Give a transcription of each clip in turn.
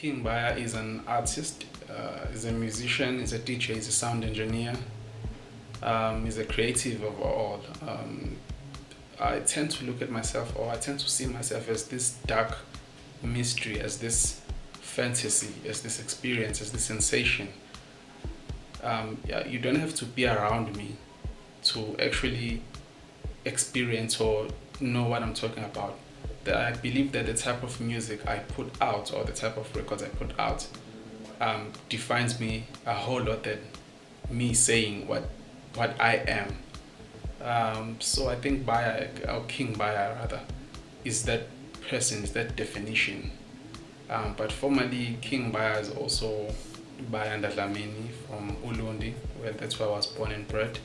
King Bayaa is an artist, is a musician, is a teacher, is a sound engineer, is a creative of all. I tend to look at myself, or I tend to see myself as this dark mystery, as this fantasy, as this experience, as this sensation. Yeah, you don't have to be around me to actually experience or know what I'm talking about. I believe that the type of music I put out, or the type of records I put out, defines me a whole lot than me saying what I am. So I think Bayaa, or King Bayaa rather, is that person, is that definition. But formally, King Bayaa is also Bayaa Ndadlamini from Ulundi, where that's where I was born and bred.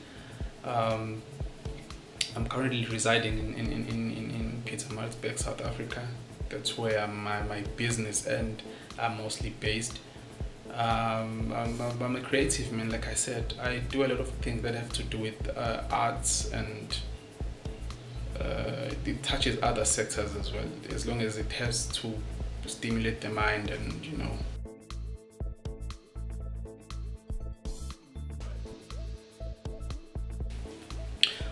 I'm currently residing in Pietermaritzburg, South Africa. That's where my business and I'm mostly based. I'm a creative man, like I said. I do a lot of things that have to do with arts, and it touches other sectors as well, as long as it has to stimulate the mind and, you know.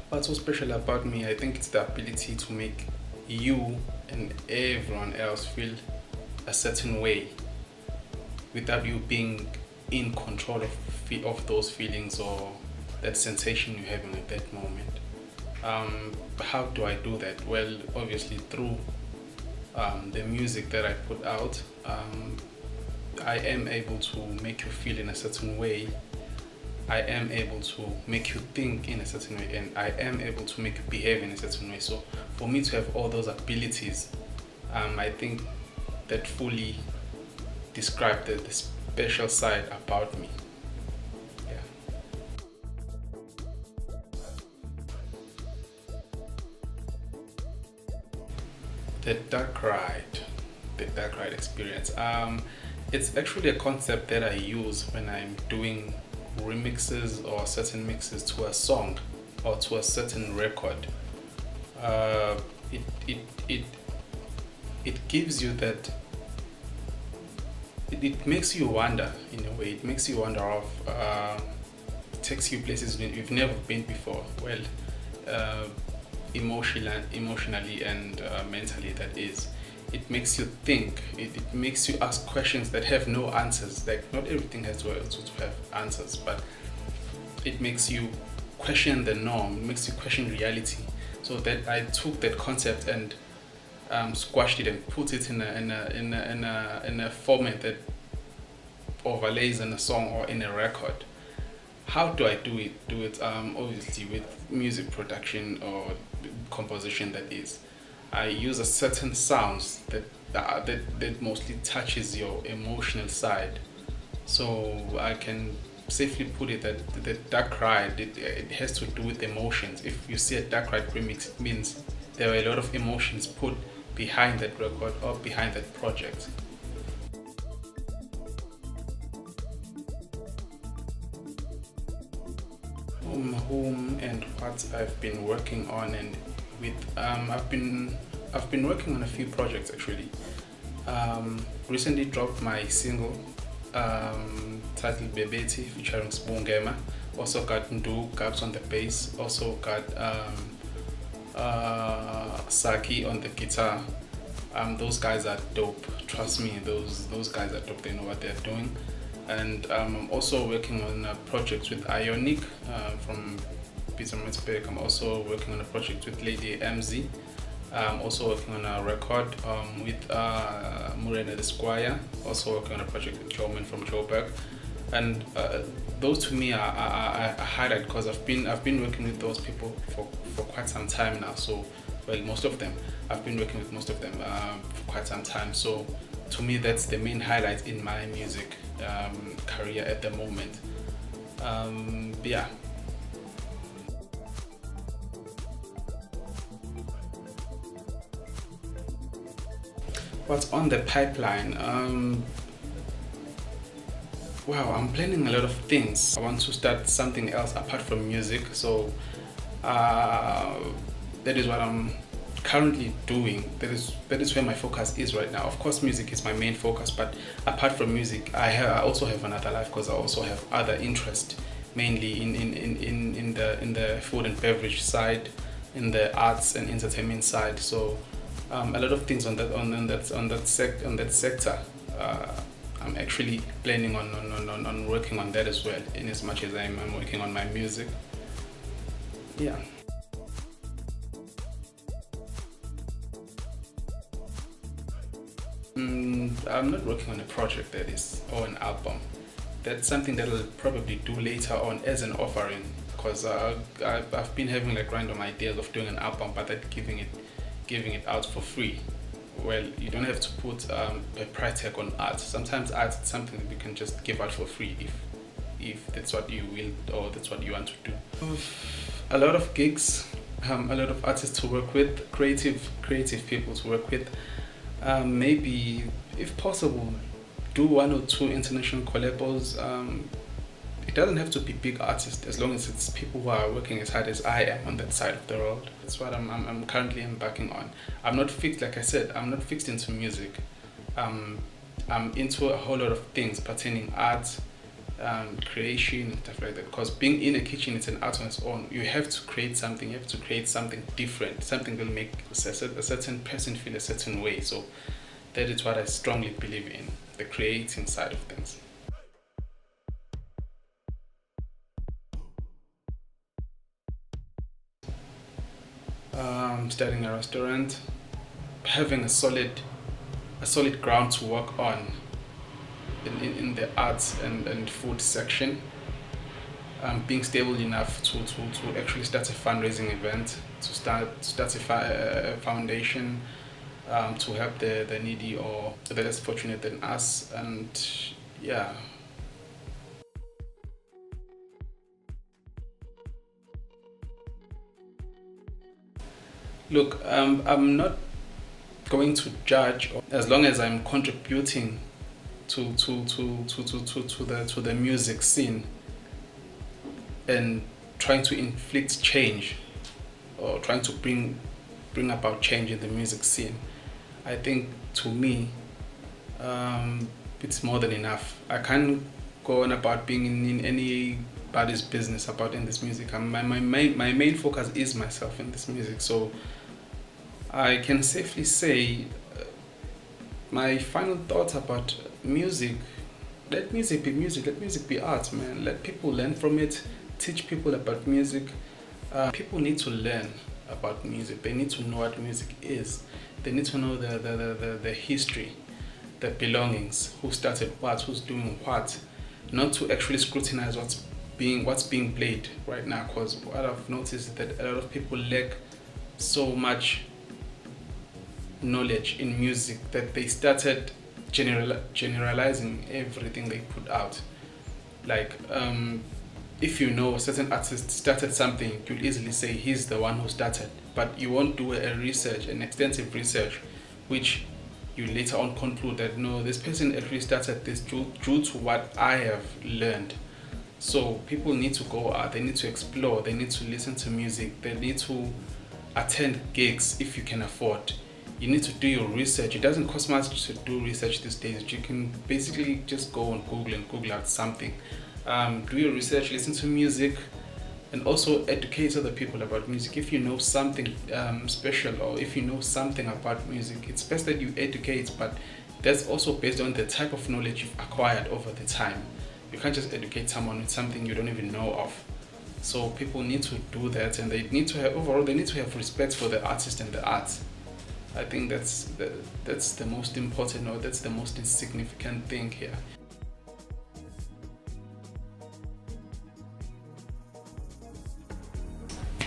What's so special about me, I think it's the ability to make you and everyone else feel a certain way without you being in control of those feelings or that sensation you're having at that moment. How do I do that? Well, obviously through the music that I put out. I am able to make you feel in a certain way. I am able to make you think in a certain way, and I am able to make you behave in a certain way. So for me to have all those abilities, I think that fully describe the special side about me. Yeah. The dark ride experience. It's actually a concept that I use when I'm doing remixes or certain mixes to a song or to a certain record. It gives you that. It makes you wonder in a way. It makes you wonder of. It takes you places you've never been before. Well, emotionally and mentally, that is. It makes you think. It makes you ask questions that have no answers. Like, not everything has to have answers, but it makes you question the norm. It makes you question reality. So that I took that concept and squashed it and put it in a format that overlays in a song or in a record. How do I do it? Obviously with music production or composition, that is. I use a certain sounds that mostly touches your emotional side. So I can safely put it that the dark ride, it has to do with emotions. If you see a dark ride remix, it means there are a lot of emotions put behind that record or behind that project. Whom and what I've been working on, and with I've been working on a few projects actually. Recently dropped my single titled Bebeti featuring Spongema. Also got Ndu Gaps on the bass. Also got Saki on the guitar. Those guys are dope. Trust me, those guys are dope. They know what they're doing. And I'm also working on a project with Ionic from Pietermaritzburg. I'm also working on a project with Lady MZ. I'm also working on a record with Murena the Squire. Also working on a project with Joman from Joburg. And those to me are a highlight, because I've been working with those people for quite some time now. So, well, most of them. I've been working with most of them for quite some time. So to me, that's the main highlight in my music career at the moment. Yeah. What's on the pipeline? Wow, I'm planning a lot of things. I want to start something else apart from music, so that is what I'm currently doing, that is where my focus is right now. Of course, music is my main focus, but apart from music, I also have another life, because I also have other interests, mainly in the food and beverage side, in the arts and entertainment side. So a lot of things on that sector. I'm actually planning on working on that as well, in as much as I'm working on my music. Yeah. I'm not working on a project or an album. That's something that I'll probably do later on as an offering, because I've been having like random ideas of doing an album, but then giving it out for free. Well, you don't have to put a price tag on art. Sometimes art is something that we can just give out for free if that's what you will, or that's what you want to do. A lot of gigs, a lot of artists to work with, creative people to work with. Maybe, if possible, do 1 or 2 international collabos. It doesn't have to be big artists, as long as it's people who are working as hard as I am on that side of the world. That's what I'm currently embarking on. I'm not fixed, like I said, I'm not fixed into music. I'm into a whole lot of things pertaining art, creation and stuff like that. Because being in a kitchen, it's an art on its own. You have to create something. You have to create something different. Something that will make a certain person feel a certain way. So that is what I strongly believe in, the creating side of things. Starting a restaurant, having a solid ground to work on in the arts and food section, being stable enough to actually start a fundraising event, to start a foundation, to help the needy or the less fortunate than us. And yeah. Look, I'm not going to judge, as long as I'm contributing to the music scene and trying to inflict change, or trying to bring about change in the music scene. I think, to me, it's more than enough. I can't go on about being in anybody's business about in this music. My main focus is myself in this music. So I can safely say, my final thoughts about music: let music be music, let music be art, man. Let people learn from it, teach people about music. People need to learn about music. They need to know what music is. They need to know the history, the belongings, who started what, who's doing what, not to actually scrutinize what's being played right now. Because what I've noticed is that a lot of people lack so much knowledge in music that they started generalizing everything they put out. Like, if you know a certain artist started something, you'll easily say he's the one who started, but you won't do an extensive research, which you later on conclude that no, this person actually started this due to what I have learned. So people need to go out, they need to explore, they need to listen to music, they need to attend gigs if you can afford. You need to do your research. It doesn't cost much to do research these days. You can basically just go on Google and Google out something. Do your research, listen to music, and also educate other people about music. If you know something special, or if you know something about music, it's best that you educate, but that's also based on the type of knowledge you've acquired over the time. You can't just educate someone with something you don't even know of. So people need to do that, and they need to have respect for the artist and the art. I think that's the most important, or that's the most insignificant thing here.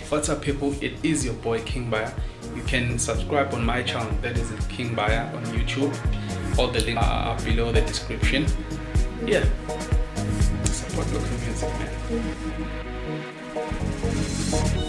What's up, people? It is your boy King Bayaa. You can subscribe on my channel, that is King Bayaa on YouTube. All the links are below the description. Yeah, support local music, man.